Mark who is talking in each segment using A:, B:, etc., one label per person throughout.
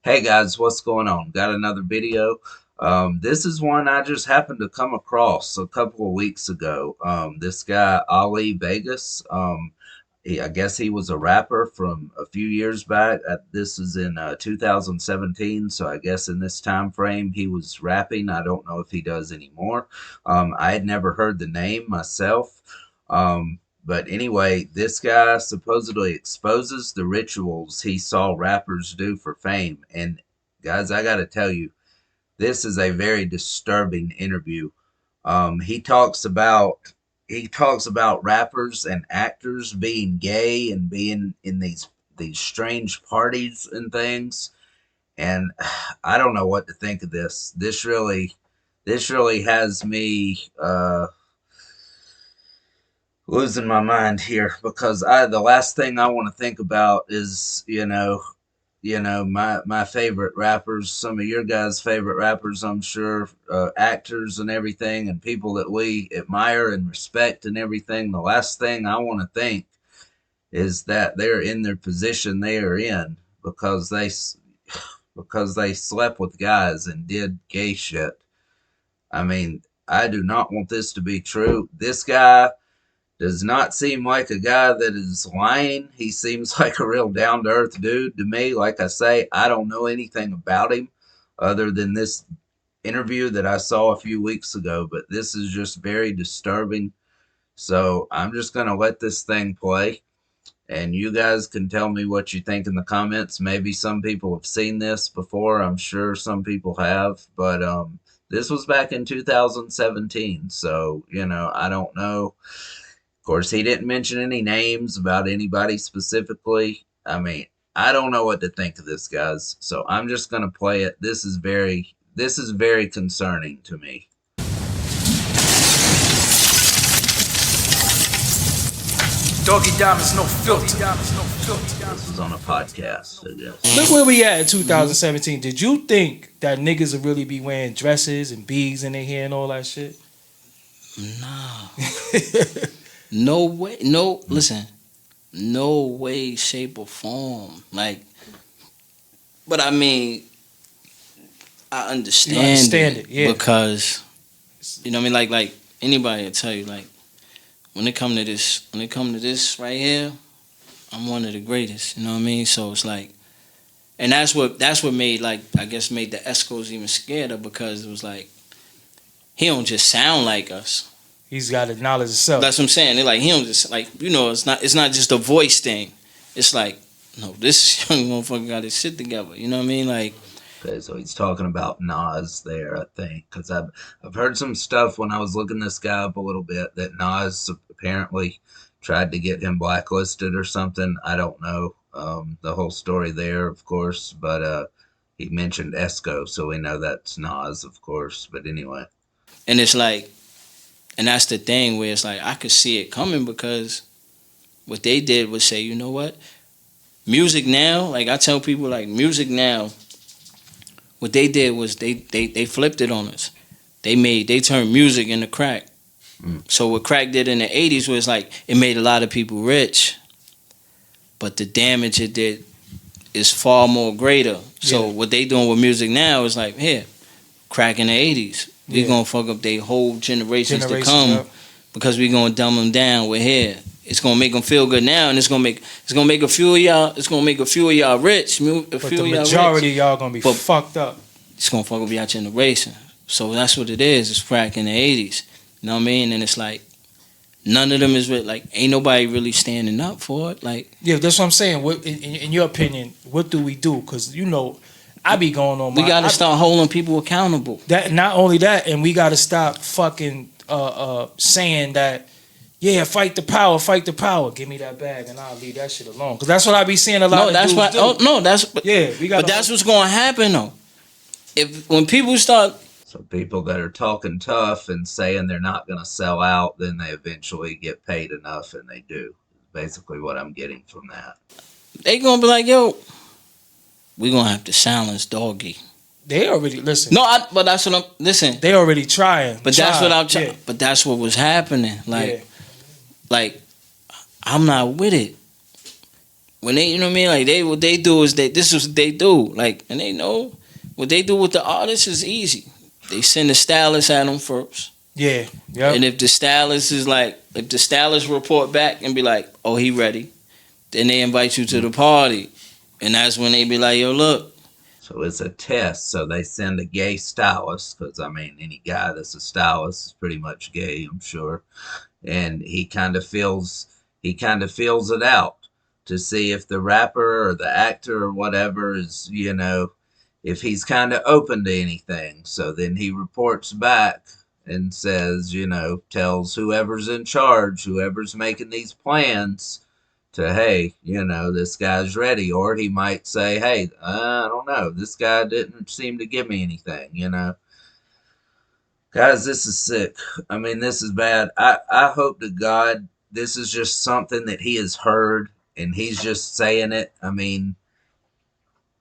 A: Hey guys, what's going on? Got another video. This is one I just happened to come across a couple of weeks ago. This guy, Ali Vegas, I guess he was a rapper from a few years back. This is in 2017, so I guess in this time frame he was rapping. I don't know if he does anymore. I had never heard the name myself. But anyway, this guy supposedly exposes the rituals he saw rappers do for fame. And guys, I got to tell you, this is a very disturbing interview. He talks about rappers and actors being gay and being in these strange parties and things. And I don't know what to think of this. This really has me losing my mind here because the last thing I want to think about is my favorite rappers, some of your guys' favorite rappers, I'm sure, actors and everything, and people that we admire and respect and everything. The last thing I want to think is that they're in their position they are in because they slept with guys and did gay shit. I mean, I do not want this to be true. This guy does not seem like a guy that is lying. He seems like a real down to earth dude to me. Like I say, I don't know anything about him other than this interview that I saw a few weeks ago, but this is just very disturbing. So I'm just going to let this thing play. And you guys can tell me what you think in the comments. Maybe some people have seen this before. I'm sure some people have. But this was back in 2017. So, I don't know. Of course, he didn't mention any names about anybody specifically. I mean, I don't know what to think of this, guys. So I'm just gonna play it. This is very concerning to me.
B: Doggy Diamonds, no filter.
A: This was on a podcast, I guess.
C: Look where we at in 2017. Did you think that niggas would really be wearing dresses and beads in their hair and all that shit?
D: No. No way. No, listen. No way, shape, or form. But I mean, I understand
C: it, yeah.
D: Because, you know what I mean? Like anybody will tell you, like, when it come to this right here, I'm one of the greatest. You know what I mean? So it's like, and that's what made, like, I guess made the Escos even scared because it was like, he don't just sound like us.
C: He's got a knowledge of self.
D: That's what I'm saying. They're like, he don't just, like, it's not just a voice thing. It's like, no, this young motherfucker got his shit together. You know what I mean? Like,
A: Okay, so he's talking about Nas there, I think, because I've heard some stuff when I was looking this guy up a little bit that Nas apparently tried to get him blacklisted or something. I don't know the whole story there, of course, but he mentioned Esco, so we know that's Nas, of course. But anyway,
D: and it's like, and that's the thing where it's like I could see it coming because what they did was say, you know what, music now, like I tell people, like music now. What they did was they flipped it on us. They turned music into crack. So what crack did in the 80s was like it made a lot of people rich, but the damage it did is far more greater. So what they doing with music now is like, here, crack in the 80s. We gonna fuck up their whole generations to come because we gonna dumb them down. We're here. It's gonna make them feel good now, and it's gonna make a few of y'all. It's gonna make a few of y'all rich.
C: But the majority of y'all gonna be fucked up.
D: It's gonna fuck up y'all generation. So that's what it is. It's crack in the 80s. You know what I mean? And it's like none of them is like ain't nobody really standing up for it. Like
C: that's what I'm saying. What in your opinion? What do we do? Because I be going on.
D: We gotta start holding people accountable.
C: That not only that, and we gotta stop fucking saying that. Yeah, fight the power. Give me that bag, and I'll leave that shit alone. Because that's what I be seeing a lot of dudes do.
D: We got. But that's what's gonna happen though. When people start.
A: So people that are talking tough and saying they're not going to sell out, then they eventually get paid enough, and they do. Basically, what I'm getting from that.
D: They gonna be like, yo, we gonna have to silence Doggy.
C: They already listen.
D: No, but that's what I'm. Listen,
C: they already trying.
D: But that's what I'm trying. Yeah. But that's what was happening. Like I'm not with it. when they, you know what I mean, like what they do is this is what they do, like, and they know what they do with the artists is easy. They send the stylist at them first.
C: Yeah, yeah.
D: And if the stylist report back and be like, oh, he ready, then they invite you to the party, and that's when they be like, yo, look.
A: So it's a test. So they send a gay stylist, because I mean, any guy that's a stylist is pretty much gay, I'm sure. And he kind of feels it out to see if the rapper or the actor or whatever is, if he's kind of open to anything. So then he reports back and says, tells whoever's in charge, whoever's making these plans, to, hey, this guy's ready. Or he might say, hey, I don't know, this guy didn't seem to give me anything, Guys, this is sick. I mean, this is bad. I hope to God this is just something that he has heard and he's just saying it. I mean,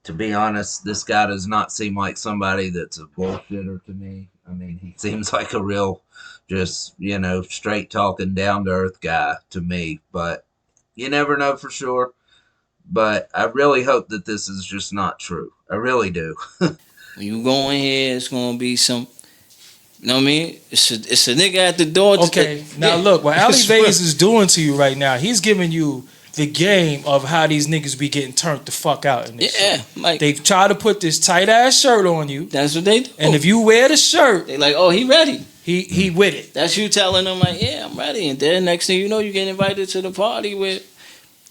A: to be honest, this guy does not seem like somebody that's a bullshitter to me. I mean, he seems like a real, just, straight talking, down to earth guy to me. But you never know for sure. But I really hope that this is just not true. I really do.
D: When you go in here, it's going to be some, you know what I mean? It's a nigga at the door.
C: Okay, now look, what Ali Vegas is doing to you right now, he's giving you the game of how these niggas be getting turned the fuck out in this shit.
D: Like,
C: they've tried to put this tight ass shirt on you.
D: That's what they do.
C: And if you wear the shirt,
D: they like, oh, he ready.
C: He with it.
D: That's you telling them like, yeah, I'm ready. And then next thing you know, you get invited to the party where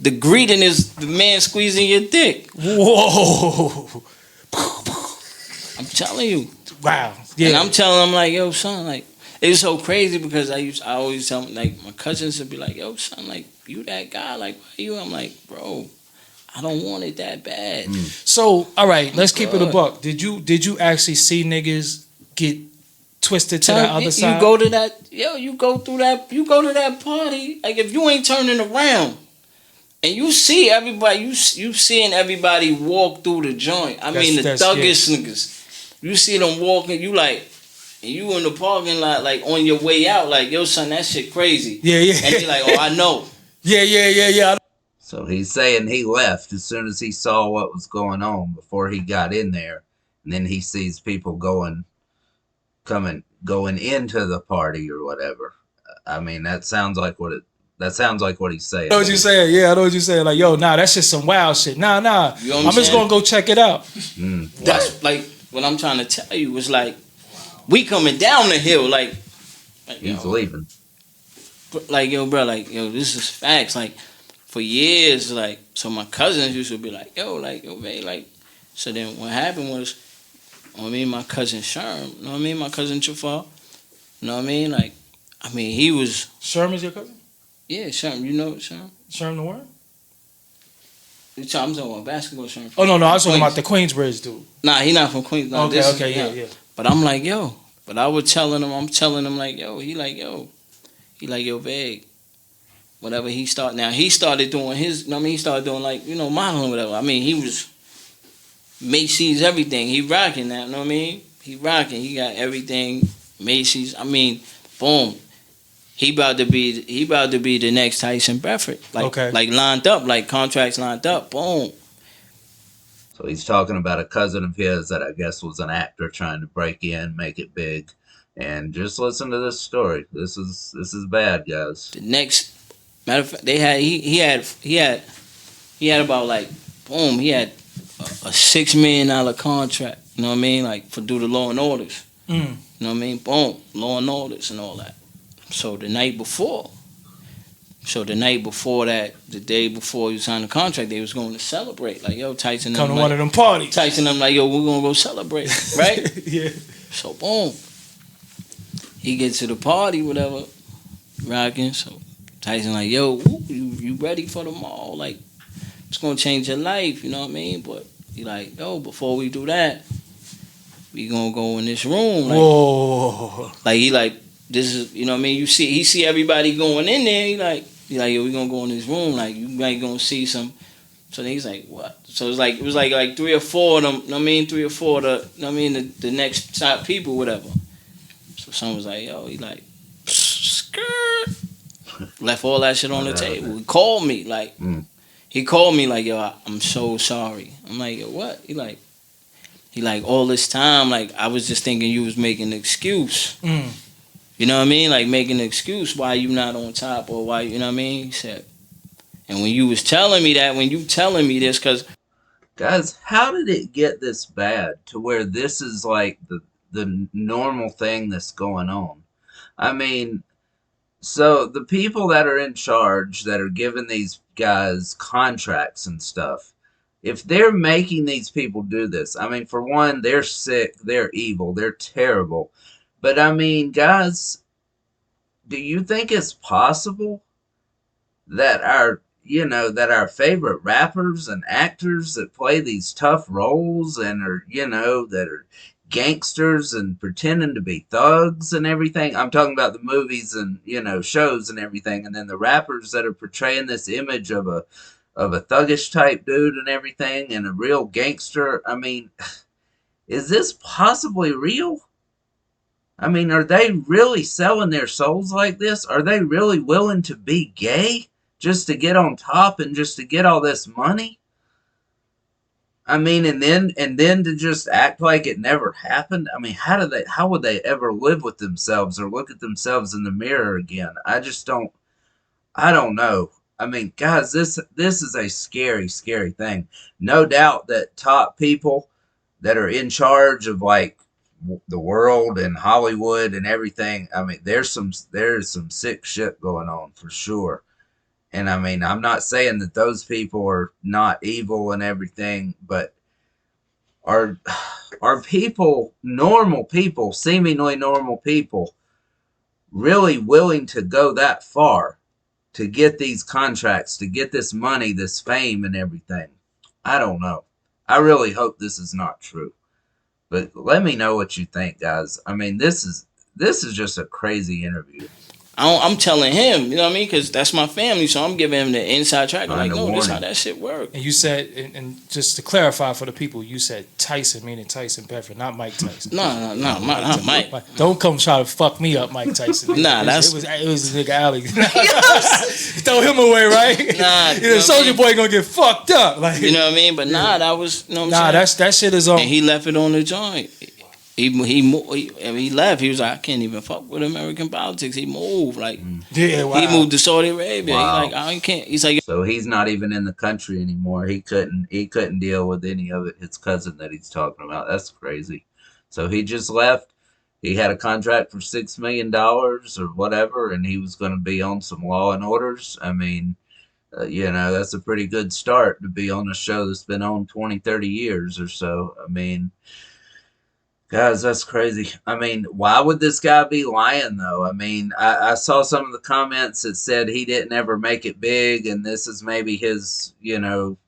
D: the greeting is the man squeezing your dick.
C: Whoa.
D: I'm telling you.
C: Wow. Yeah.
D: And I'm telling them like, yo, son, like, it's so crazy because I always tell them, like, my cousins would be like, yo, son, like, you that guy, like, why you? I'm like, bro, I don't want it that bad.
C: So, all right, let's keep it a buck. Did you actually see niggas get twisted to the other side?
D: You go to that, you go to that party, like, if you ain't turning around and you see everybody, you seeing everybody walk through the joint. I mean, the thuggish niggas. You see them walking, you like, and you in the parking lot, like, on your way out, like, yo, son, that shit crazy.
C: Yeah.
D: And they like, oh, I know.
C: Yeah.
A: So he's saying he left as soon as he saw what was going on before he got in there. And then he sees people going into the party or whatever. I mean, that sounds like what he's saying.
C: I know what you're saying. Yeah, I know what you're saying. Like, yo, that's just some wild shit. Nah.
D: You know
C: I'm just going to go check it out.
D: That's like what I'm trying to tell you is like, we coming down the hill, like
A: he's leaving.
D: Like, yo, bro, like, yo, this is facts. Like, for years, like, so my cousins used to be like, yo, man, like, so then what happened was, my cousin Sherm, you know what I mean, my cousin Jafar, you know what I mean, like, he was...
C: Sherm is your cousin?
D: Yeah, Sherm, you know Sherm?
C: Sherm the what?
D: I'm talking about basketball Sherm.
C: Oh, no, I was talking about the Queensbridge dude.
D: Nah, he not from Queens. No,
C: okay, yeah.
D: But I'm like, yo, I'm telling him like, yo, he like, yo, Veg, whatever he started doing his, he started doing like, modeling, whatever. I mean, he was Macy's, everything. He rocking that, you know what I mean? He rocking. He got everything, Macy's. I mean, boom. He about to be the next Tyson Bedford. Like lined up, like contracts lined up, boom.
A: So he's talking about a cousin of his that I guess was an actor trying to break in, make it big. And just listen to this story. This is bad, guys.
D: The next, matter of fact, he had about like, boom, he had a $6 million contract. You know what I mean? Like for do the Law and Orders. You know what I mean? Boom, Law and Orders and all that. So the night before that, the day before you signed the contract, they was going to celebrate. Like, yo, Tyson.
C: Come to one of them parties.
D: Tyson, I'm like, yo, we're going to go celebrate, right?
C: Yeah.
D: So, boom. He gets to the party, whatever, rocking. So Tyson like, yo, you ready for the mall? Like, it's going to change your life, you know what I mean? But he like, yo, before we do that, we going to go in this room. Like,
C: whoa.
D: Like, he like, this is, you know what I mean? He see everybody going in there. He like, yo, we gonna go in this room. Like, you might gonna see some. So then he's like, what? So it was like 3 or 4 of them. You know what I mean? 3 or 4 of the, you know what I mean? The next top people, whatever. So someone was like, yo, he like, skirt. Left all that shit on the table. He called me. Like, He called me like, yo, I'm so sorry. I'm like, yo, what? He like all this time, like I was just thinking you was making an excuse. You know what I mean? Like making an excuse why you not on top or why, you know what I mean? He said, and when you was telling me that, when you telling me this, because
A: Guys, how did it get this bad to where this is like the normal thing that's going on? I mean, so the people that are in charge that are giving these guys contracts and stuff, if they're making these people do this, I mean, for one, they're sick, they're evil, they're terrible. But I mean, guys, do you think it's possible that our favorite rappers and actors that play these tough roles and are, that are gangsters and pretending to be thugs and everything? I'm talking about the movies and, shows and everything. And then the rappers that are portraying this image of a thuggish type dude and everything and a real gangster. I mean, is this possibly real? I mean, are they really selling their souls like this? Are they really willing to be gay just to get on top and just to get all this money? I mean, and then to just act like it never happened. I mean, how would they ever live with themselves or look at themselves in the mirror again? I don't know. I mean, guys, this is a scary, scary thing. No doubt that top people that are in charge of like the world and Hollywood and everything. I mean, there's some sick shit going on for sure. And I mean, I'm not saying that those people are not evil and everything, but are people, normal people, seemingly normal people, really willing to go that far to get these contracts, to get this money, this fame and everything? I don't know. I really hope this is not true. But let me know what you think, guys. I mean, this is just a crazy interview.
D: I'm telling him, you know what I mean? Because that's my family, so I'm giving him the inside track. I'm like, no, this is how that shit work.
C: And you said, and just to clarify for the people, you said Tyson, meaning Tyson Bedford, not Mike Tyson.
D: No, not Mike.
C: Don't come try to fuck me up, Mike Tyson.
D: It
C: was the nigga Ali. Throw him away, right?
D: Nah,
C: Soldier Boy gonna get fucked up, like,
D: you know what I mean? But that was, you know what I'm saying?
C: That shit is on.
D: And he left it on the joint. He left. He was like, I can't even fuck with American politics. He moved, like,
C: wow.
D: He moved to Saudi Arabia.
A: Wow.
D: He's like, I can't. He's like,
A: so he's not even in the country anymore. He couldn't deal with any of it. His cousin that he's talking about. That's crazy. So he just left. He had a contract for $6 million or whatever, and he was going to be on some Law and Orders. I mean, that's a pretty good start to be on a show that's been on 20, 30 years or so. I mean, guys, that's crazy. I mean, why would this guy be lying, though? I mean, I saw some of the comments that said he didn't ever make it big, and this is maybe his,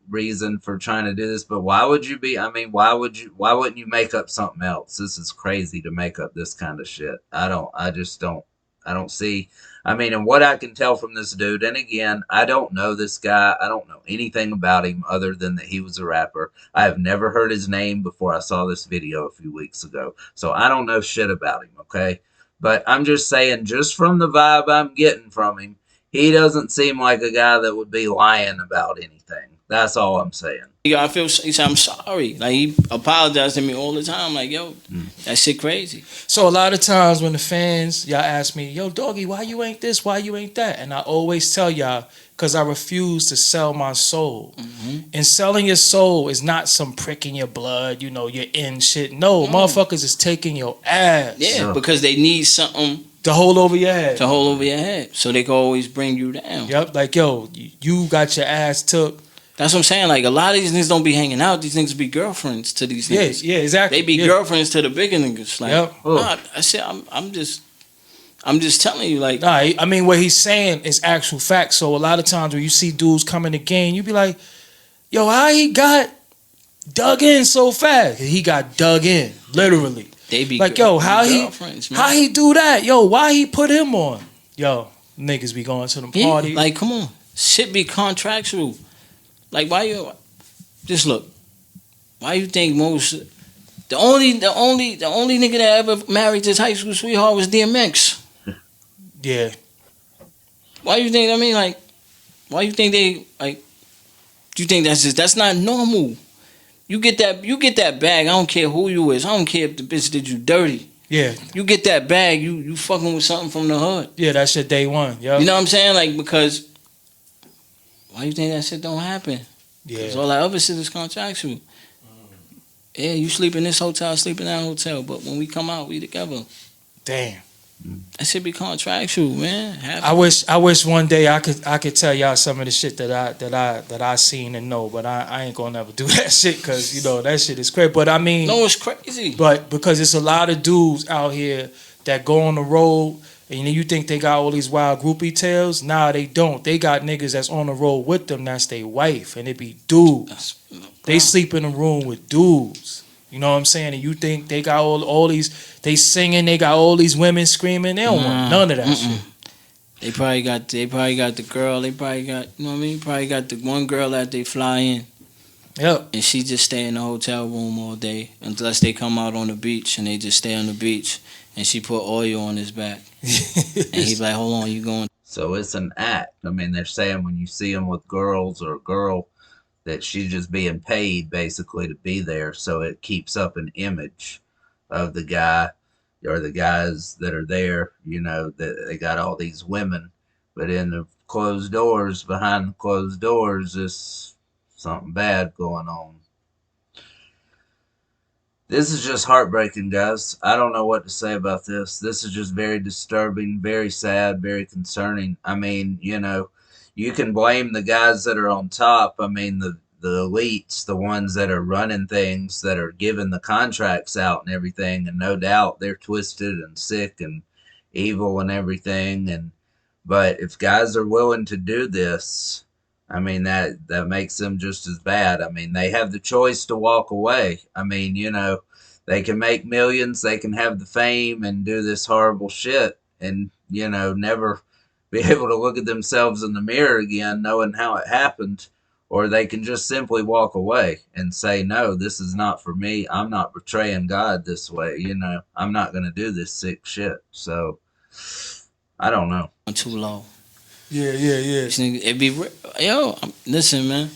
A: reason for trying to do this. But why would you be? I mean, why wouldn't you make up something else? This is crazy to make up this kind of shit. I don't see. I mean, and what I can tell from this dude, and again, I don't know this guy. I don't know anything about him other than that he was a rapper. I have never heard his name before I saw this video a few weeks ago. So I don't know shit about him, okay? But I'm just saying, just from the vibe I'm getting from him, he doesn't seem like a guy that would be lying about anything. That's all I'm saying.
D: he said, I'm sorry. Like, he apologized to me all the time. Like, yo, that shit crazy.
C: So a lot of times when the fans, y'all ask me, yo, doggy, why you ain't this? Why you ain't that? And I always tell y'all, because I refuse to sell my soul. Mm-hmm. And selling your soul is not some prick in your blood, you're in shit. No, motherfuckers is taking your ass.
D: Yeah, because they need something
C: to hold over your head.
D: So they can always bring you down.
C: Yep, like, yo, you got your ass took.
D: That's what I'm saying. Like, a lot of these niggas don't be hanging out. These niggas be girlfriends to these niggas.
C: Yeah, exactly.
D: They be girlfriends to the bigger niggas. Like,
C: yep.
D: I said, I'm just telling you, like.
C: Nah, I mean, what he's saying is actual facts. So a lot of times when you see dudes come in the game, you be like, yo, how he got dug in so fast? He got dug in, literally.
D: They be
C: like, yo, how he do that? Yo, why he put him on? Yo, niggas be going to them parties.
D: Yeah, like, come on. Shit be contractual. Like, why you just look? Why you think most the only nigga that ever married his high school sweetheart was DMX?
C: Yeah.
D: Why you think? I mean, like, why you think they like? You think that's not normal. You get that bag. I don't care who you is. I don't care if the bitch did you dirty.
C: Yeah,
D: You get that bag. You fucking with something from the hood.
C: yeah, that's your day one. Yo.
D: You know what I'm saying? Like, because why you think that shit don't happen?
C: Yeah.
D: Because all that other shit is contractual. Yeah, you sleep in this hotel, I sleep in that hotel, but when we come out, we together.
C: Damn.
D: That should be contractual, man.
C: I wish one day I could tell y'all some of the shit that I seen and know, but I ain't gonna never do that shit because that shit is crazy. But I mean,
D: No, it's crazy.
C: but because it's a lot of dudes out here that go on the road and you think they got all these wild groupie tales. Nah, they don't. They got niggas that's on the road with them. That's their wife, and it be dudes. They sleep in a room with dudes. You know what I'm saying? And you think they got all these, they singing, they got all these women screaming. They don't want none of that shit.
D: They probably got the girl. They probably got, you know what I mean? Probably got the one girl that they fly in.
C: Yep.
D: And she just stay in the hotel room all day unless they come out on the beach and they just stay on the beach. And she put oil on his back. And he's like, hold on, you going?
A: So it's an act. I mean, they're saying when you see them with girls or a girl, that she's just being paid basically to be there, so it keeps up an image of the guy or the guys that are there, that they got all these women, but in the closed doors, behind the closed doors, there's something bad going on. This is just heartbreaking, guys. I don't know what to say about this. This is just very disturbing, very sad, very concerning. I mean, you can blame the guys that are on top. I mean, the elites, the ones that are running things, that are giving the contracts out and everything. And no doubt they're twisted and sick and evil and everything. But if guys are willing to do this, I mean, that makes them just as bad. I mean, they have the choice to walk away. I mean, they can make millions, they can have the fame and do this horrible shit and, never be able to look at themselves in the mirror again, knowing how it happened, or they can just simply walk away and say, no, this is not for me. I'm not betraying God this way. I'm not going to do this sick shit. So I don't know.
D: Too low.
C: Yeah.
D: It be listen, man.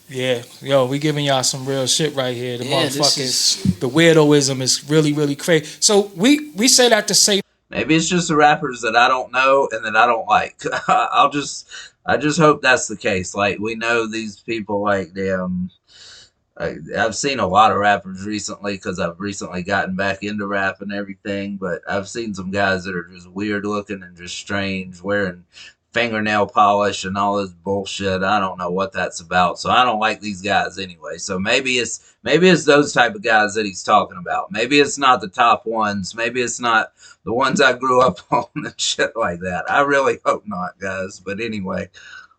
C: Yeah, yo, we giving y'all some real shit right here. The
D: Yeah,
C: motherfuckers, the weirdoism is really, really crazy. So we say that to say
A: maybe it's just the rappers that I don't know and that I don't like. I just hope that's the case. Like, we know these people, like them. I've seen a lot of rappers recently because I've recently gotten back into rap and everything. But I've seen some guys that are just weird looking and just strange, wearing fingernail polish and all this bullshit. I don't know what that's about. So I don't like these guys anyway. So maybe it's those type of guys that he's talking about. Maybe it's not the top ones. Maybe it's not the ones I grew up on and shit like that. I really hope not, guys. But anyway,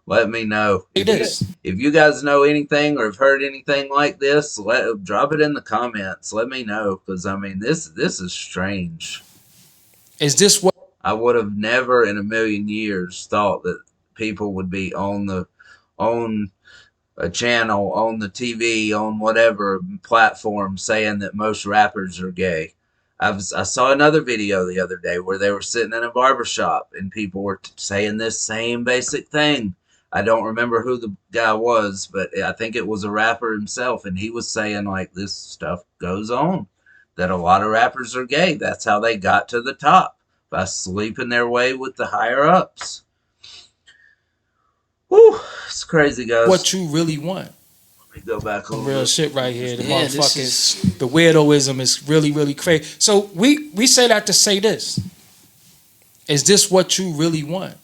A: let me know.
C: this.
A: If you guys know anything or have heard anything like this, drop it in the comments. Let me know, because I mean, this is strange.
C: Is this what
A: I would have never in a million years thought that people would be on a channel, on the TV, on whatever platform, saying that most rappers are gay. I saw another video the other day where they were sitting in a barbershop and people were saying this same basic thing. I don't remember who the guy was, but I think it was a rapper himself, and he was saying, like, this stuff goes on, that a lot of rappers are gay. That's how they got to the top, by sleeping their way with the higher ups. Whew, it's crazy, guys.
C: what you really want?
A: Let me go back
C: Some
A: over
C: real
A: this.
C: shit right here. The
D: Yeah,
C: motherfuckers, the weirdoism is really, really crazy. So we say that to say this. Is this what you really want?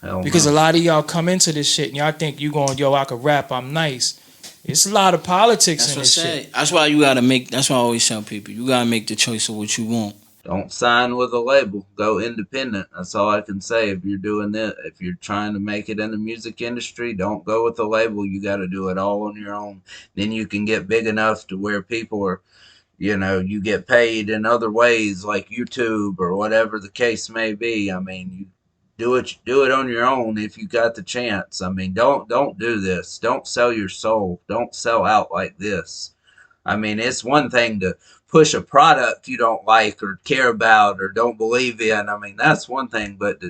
A: Hell
C: Because
A: no.
C: a lot of y'all come into this shit and y'all think you going, yo, I could rap, I'm nice. It's a lot of politics
D: That's
C: in
D: what I
C: this
D: say.
C: shit.
D: That's why you gotta make. That's why I always tell people you gotta make the choice of what you want.
A: Don't sign with a label. Go independent. That's all I can say. If you're doing that, if you're trying to make it in the music industry, don't go with a label. You got to do it all on your own. Then you can get big enough to where people are, you get paid in other ways, like YouTube or whatever the case may be. I mean, you do it on your own if you got the chance. I mean, don't do this. Don't sell your soul. Don't sell out like this. I mean, it's one thing to push a product you don't like or care about or don't believe in. I mean, that's one thing, but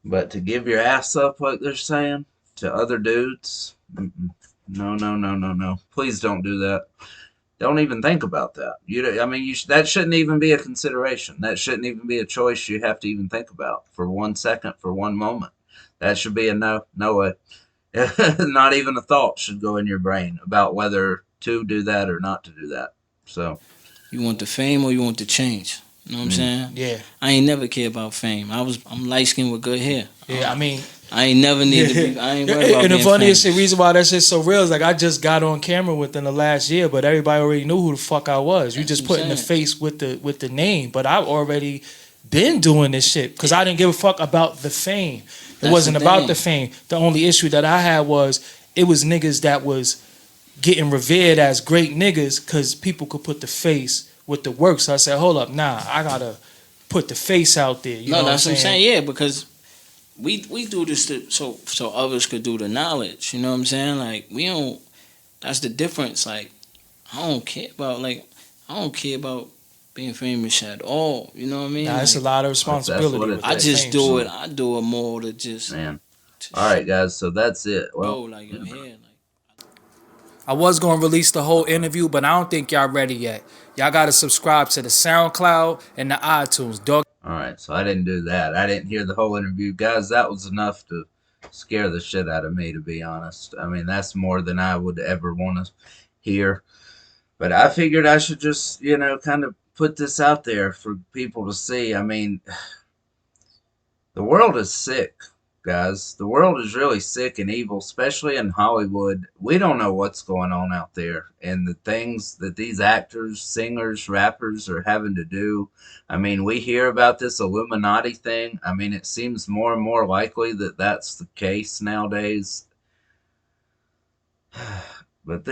A: But to give your ass up, like they're saying, to other dudes, no, no, no, no, no. Please don't do that. Don't even think about that. I mean, that shouldn't even be a consideration. That shouldn't even be a choice you have to even think about for 1 second, for one moment. That should be a no, no way. Not even a thought should go in your brain about whether to do that or not to do that. So,
D: You want the fame or you want the change? You know what I'm saying?
C: Yeah,
D: I ain't never care about fame. I'm light skinned with good hair.
C: yeah. I mean,
D: I ain't never need to be. I ain't worried about
C: and the
D: being
C: funniest
D: famous.
C: reason why that shit's so real is like I just got on camera within the last year, but everybody already knew who the fuck I was. You
D: That's
C: just
D: what
C: put
D: I'm
C: in the
D: saying.
C: face with the name, but I've already been doing this shit because I didn't give a fuck about the fame. It
D: That's
C: wasn't
D: the
C: about
D: thing.
C: the fame. The only issue that I had was it was niggas that was getting revered as great niggas because people could put the face with the work. So I said, hold up, nah, I gotta put the face out there. You know
D: That's
C: what I'm saying?
D: Yeah, because we do this so others could do the knowledge. You know what I'm saying? Like we don't. That's the difference. Like I don't care about being famous at all. You know what I mean?
C: Nah, it's a
D: Like,
C: lot of
A: what
C: responsibility.
A: it
C: with
D: I
C: that
D: just
C: fame
D: do
C: shit.
D: it. I do it more to just.
A: man.
D: To
A: All right, guys. So that's it.
D: Bro,
A: Well,
D: like your hair. Like,
C: I was gonna release the whole interview, but I don't think y'all ready yet. Y'all gotta subscribe to the SoundCloud and the iTunes. Dog.
A: all right. So I didn't do that. I didn't hear the whole interview, guys. That was enough to scare the shit out of me, to be honest. I mean, that's more than I would ever want to hear. But I figured I should just, kind of put this out there for people to see. I mean, the world is sick, guys. The world is really sick and evil, especially in Hollywood. We don't know what's going on out there and the things that these actors, singers, rappers are having to do. I mean, we hear about this Illuminati thing. I mean, it seems more and more likely that that's the case nowadays. But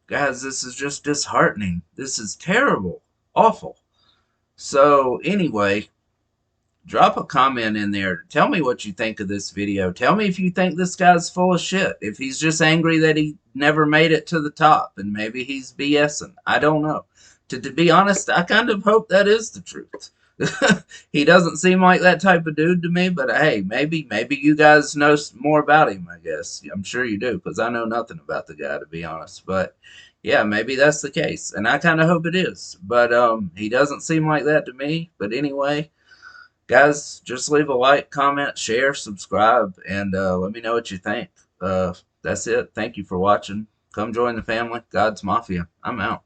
A: guys, this is just disheartening. This is terrible, awful. So, anyway, drop a comment in there. Tell me what you think of this video. Tell me if you think this guy's full of shit. If he's just angry that he never made it to the top and maybe he's BSing. I don't know. To be honest, I kind of hope that is the truth. He doesn't seem like that type of dude to me, but hey, maybe you guys know more about him, I guess. I'm sure you do, because I know nothing about the guy, to be honest. But yeah, maybe that's the case. And I kind of hope it is. But he doesn't seem like that to me. But anyway, guys, just leave a like, comment, share, subscribe, and let me know what you think. That's it. Thank you for watching. Come join the family. God's Mafia. I'm out.